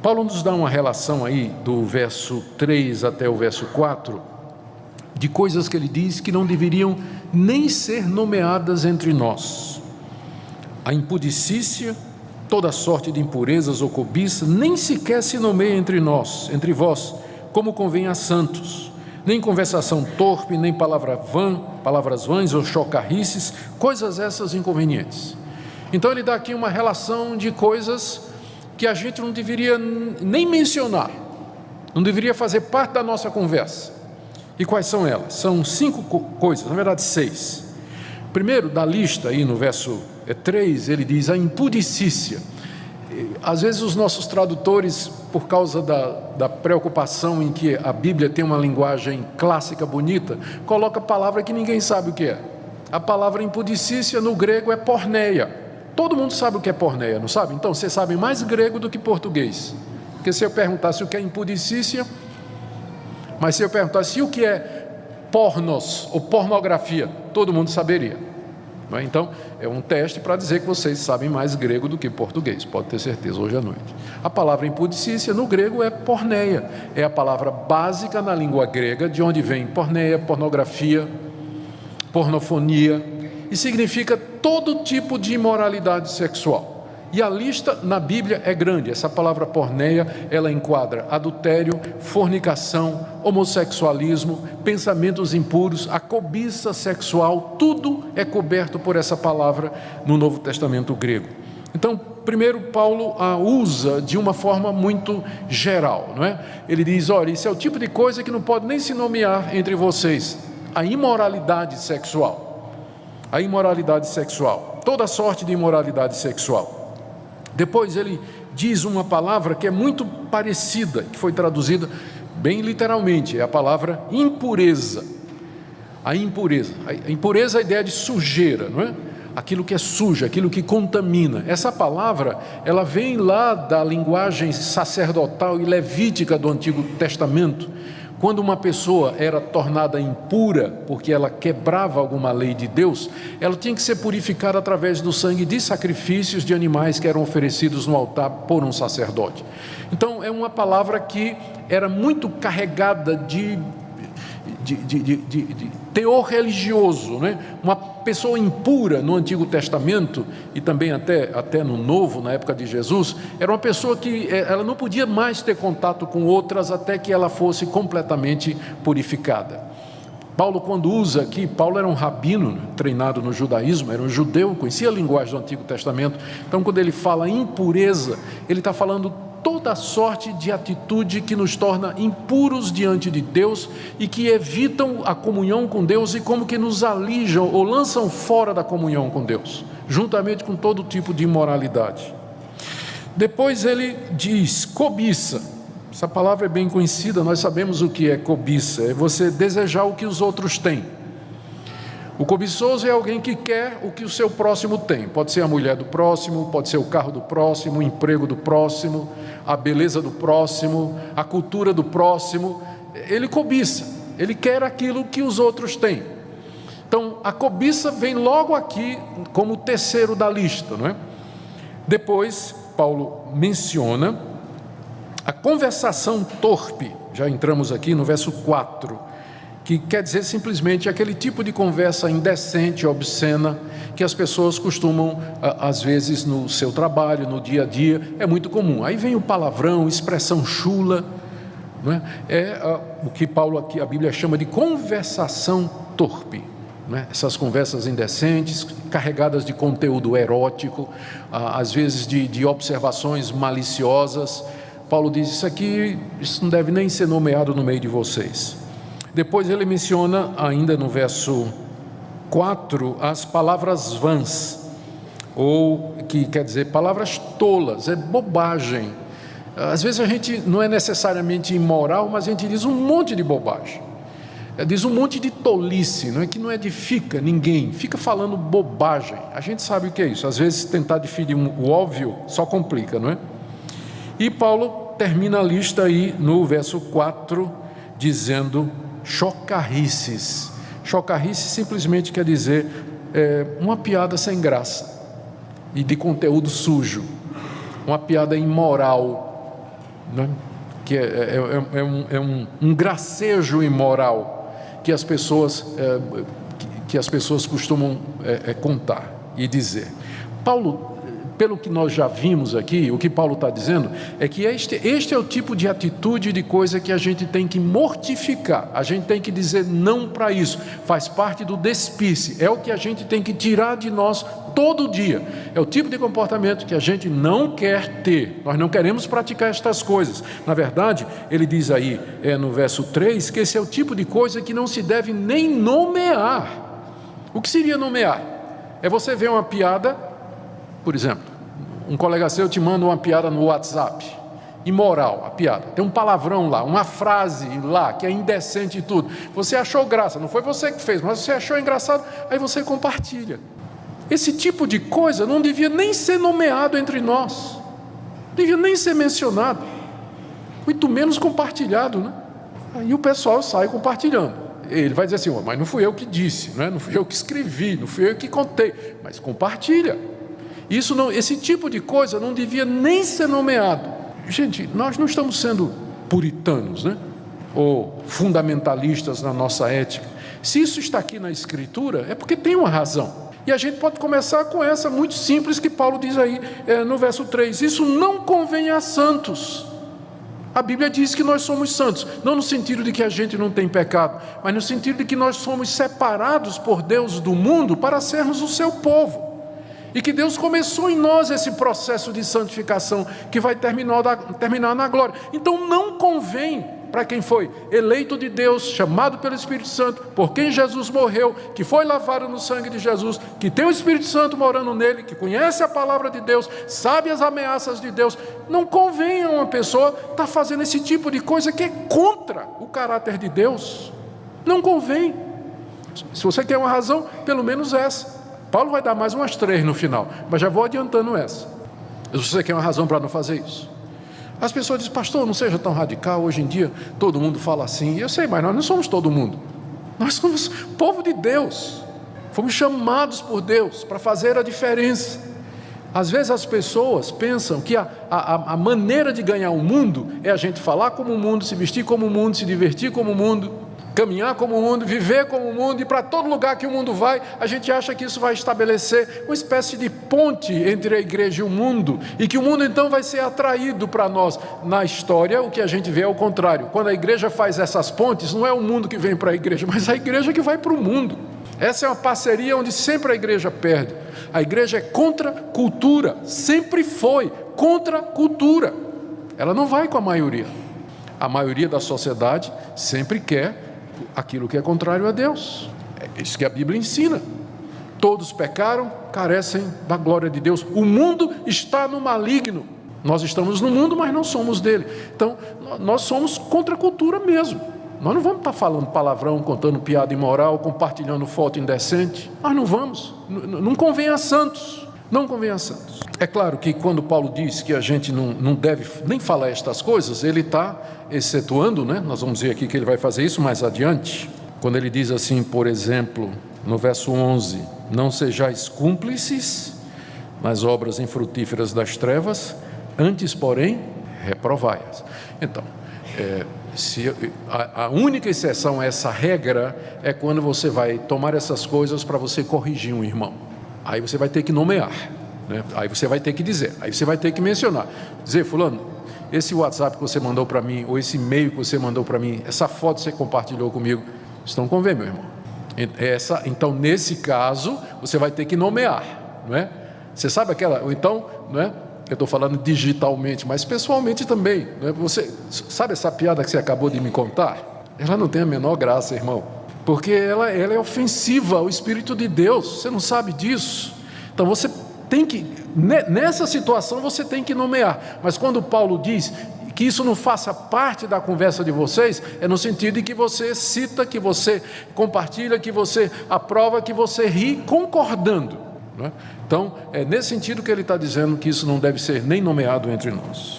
Paulo nos dá uma relação aí do verso 3 até o verso 4, de coisas que ele diz que não deveriam nem ser nomeadas entre nós. A impudicícia, toda sorte de impurezas ou cobiça, nem sequer se nomeia entre nós, entre vós, como convém a santos. Nem conversação torpe, nem palavras vãs ou chocarrices, coisas essas inconvenientes. Então ele dá aqui uma relação de coisas que a gente não deveria nem mencionar, não deveria fazer parte da nossa conversa. E quais são elas? São 5 coisas, na verdade 6. Primeiro, da lista aí no verso 3, ele diz a impudicícia. Às vezes os nossos tradutores, por causa da preocupação em que a Bíblia tem uma linguagem clássica bonita, coloca a palavra que ninguém sabe o que é. A palavra impudicícia no grego é porneia. Todo mundo sabe o que é porneia, não sabe? Então você sabe mais grego do que português. Porque se eu perguntasse o que é impudicícia, mas se eu perguntasse o que é pornos ou pornografia, todo mundo saberia. Então, é um teste para dizer que vocês sabem mais grego do que português, pode ter certeza, hoje à noite. A palavra impudicícia no grego é porneia, é a palavra básica na língua grega, de onde vem porneia, pornografia, pornofonia, e significa todo tipo de imoralidade sexual. E a lista na Bíblia é grande. Essa palavra porneia, ela enquadra adultério, fornicação, homossexualismo, pensamentos impuros, a cobiça sexual, tudo é coberto por essa palavra no Novo Testamento grego. Então, primeiro Paulo a usa de uma forma muito geral, não é? Ele diz, olha, isso é o tipo de coisa que não pode nem se nomear entre vocês, a imoralidade sexual. A imoralidade sexual, toda sorte de imoralidade sexual. Depois ele diz uma palavra que é muito parecida, que foi traduzida bem literalmente, é a palavra impureza. A impureza. A impureza é a ideia de sujeira, não é? Aquilo que é sujo, aquilo que contamina. Essa palavra, ela vem lá da linguagem sacerdotal e levítica do Antigo Testamento. Quando uma pessoa era tornada impura, porque ela quebrava alguma lei de Deus, ela tinha que ser purificada através do sangue de sacrifícios de animais que eram oferecidos no altar por um sacerdote. Então, é uma palavra que era muito carregada de teor religioso, né? Uma pessoa impura no Antigo Testamento e também até no Novo, na época de Jesus, era uma pessoa que ela não podia mais ter contato com outras até que ela fosse completamente purificada. Paulo, quando usa aqui, Paulo era um rabino treinado no judaísmo, era um judeu, conhecia a linguagem do Antigo Testamento. Então, quando ele fala impureza, ele está falando toda sorte de atitude que nos torna impuros diante de Deus e que evitam a comunhão com Deus e como que nos alijam ou lançam fora da comunhão com Deus, juntamente com todo tipo de imoralidade. Depois ele diz cobiça. Essa palavra é bem conhecida, nós sabemos o que é cobiça, é você desejar o que os outros têm. O cobiçoso é alguém que quer o que o seu próximo tem. Pode ser a mulher do próximo, pode ser o carro do próximo, o emprego do próximo, a beleza do próximo, a cultura do próximo. Ele cobiça, ele quer aquilo que os outros têm. Então, a cobiça vem logo aqui como o terceiro da lista, não é? Depois, Paulo menciona a conversação torpe. Já entramos aqui no verso 4. Que quer dizer simplesmente aquele tipo de conversa indecente, obscena, que as pessoas costumam, às vezes, no seu trabalho, no dia a dia, é muito comum. Aí vem o palavrão, expressão chula, não é? O que Paulo aqui, a Bíblia chama de conversação torpe, não é? Essas conversas indecentes, carregadas de conteúdo erótico, às vezes de observações maliciosas. Paulo diz, isso não deve nem ser nomeado no meio de vocês. Depois ele menciona, ainda no verso 4, as palavras vãs, ou que quer dizer palavras tolas, é bobagem. Às vezes a gente não é necessariamente imoral, mas a gente diz um monte de bobagem. Diz um monte de tolice, não é que não edifica ninguém, fica falando bobagem. A gente sabe o que é isso, às vezes tentar definir o óbvio só complica, não é? E Paulo termina a lista aí no verso 4, dizendo chocarrices. Chocarrices simplesmente quer dizer uma piada sem graça e de conteúdo sujo, uma piada imoral, né? Que um gracejo imoral que as pessoas costumam contar e dizer. Paulo, pelo que nós já vimos aqui, o que Paulo está dizendo é que este é o tipo de atitude, de coisa que a gente tem que mortificar, a gente tem que dizer não para isso, faz parte do despiste, é o que a gente tem que tirar de nós todo dia, é o tipo de comportamento que a gente não quer ter, nós não queremos praticar estas coisas. Na verdade, ele diz aí no verso 3, que esse é o tipo de coisa que não se deve nem nomear. O que seria nomear? É você ver uma piada. Por exemplo, um colega seu te manda uma piada no WhatsApp, imoral a piada, tem um palavrão lá, uma frase lá que é indecente e tudo, você achou graça, não foi você que fez, mas você achou engraçado, aí você compartilha. Esse tipo de coisa não devia nem ser nomeado entre nós, não devia nem ser mencionado, muito menos compartilhado, né? Aí o pessoal sai compartilhando. Ele vai dizer assim, mas não fui eu que disse, né? Não fui eu que escrevi, não fui eu que contei, mas compartilha. Esse tipo de coisa não devia nem ser nomeado. Gente, nós não estamos sendo puritanos, né? Ou fundamentalistas na nossa ética. Se isso está aqui na Escritura, é porque tem uma razão. E a gente pode começar com essa muito simples que Paulo diz aí no verso 3. Isso não convém a santos. A Bíblia diz que nós somos santos, não no sentido de que a gente não tem pecado, mas no sentido de que nós somos separados por Deus do mundo para sermos o seu povo. E que Deus começou em nós esse processo de santificação que vai terminar na glória. Então não convém para quem foi eleito de Deus, chamado pelo Espírito Santo, por quem Jesus morreu, que foi lavado no sangue de Jesus, que tem o Espírito Santo morando nele, que conhece a palavra de Deus, sabe as ameaças de Deus. Não convém a uma pessoa estar fazendo esse tipo de coisa que é contra o caráter de Deus. Não convém. Se você quer uma razão, pelo menos essa. Paulo vai dar mais umas 3 no final, mas já vou adiantando essa. Se você quer uma razão para não fazer isso. As pessoas dizem, pastor, não seja tão radical, hoje em dia todo mundo fala assim. Eu sei, mas nós não somos todo mundo. Nós somos povo de Deus. Fomos chamados por Deus para fazer a diferença. Às vezes as pessoas pensam que a maneira de ganhar o mundo é a gente falar como o mundo, se vestir como o mundo, se divertir como o mundo, caminhar como o mundo, viver como o mundo, e para todo lugar que o mundo vai, a gente acha que isso vai estabelecer uma espécie de ponte entre a igreja e o mundo, e que o mundo então vai ser atraído para nós. Na história, o que a gente vê é o contrário. Quando a igreja faz essas pontes, não é o mundo que vem para a igreja, mas a igreja que vai para o mundo. Essa é uma parceria onde sempre a igreja perde. A igreja é contra cultura, sempre foi contra cultura. Ela não vai com a maioria. A maioria da sociedade sempre quer aquilo que é contrário a Deus. É isso que a Bíblia ensina. Todos pecaram, carecem da glória de Deus. O mundo está no maligno. Nós estamos no mundo, mas não somos dele. Então, nós somos contra a cultura mesmo. Nós não vamos estar falando palavrão, contando piada imoral, compartilhando foto indecente. Nós não vamos. Não convém a santos. Não convém a santos. É claro que quando Paulo diz que a gente não deve nem falar estas coisas, ele está excetuando, né? Nós vamos ver aqui que ele vai fazer isso mais adiante. Quando ele diz assim, por exemplo, no verso 11, não sejais cúmplices nas obras infrutíferas das trevas, antes, porém, reprovai-as. Então, a única exceção a essa regra é quando você vai tomar essas coisas para você corrigir um irmão. Aí você vai ter que nomear, né? Aí você vai ter que dizer, aí você vai ter que mencionar. Dizer, fulano, esse WhatsApp que você mandou para mim, ou esse e-mail que você mandou para mim, essa foto que você compartilhou comigo, estão com ver, meu irmão. Então, nesse caso, você vai ter que nomear, não é? Você sabe aquela, ou então, não é? Eu estou falando digitalmente, mas pessoalmente também, não é? Você sabe essa piada que você acabou de me contar? Ela não tem a menor graça, irmão, porque ela é ofensiva ao Espírito de Deus. Você não sabe disso. Então você tem que, nessa situação você tem que nomear. Mas quando Paulo diz que isso não faça parte da conversa de vocês, é no sentido de que você cita, que você compartilha, que você aprova, que você ri concordando, não é? Então é nesse sentido que ele está dizendo que isso não deve ser nem nomeado entre nós.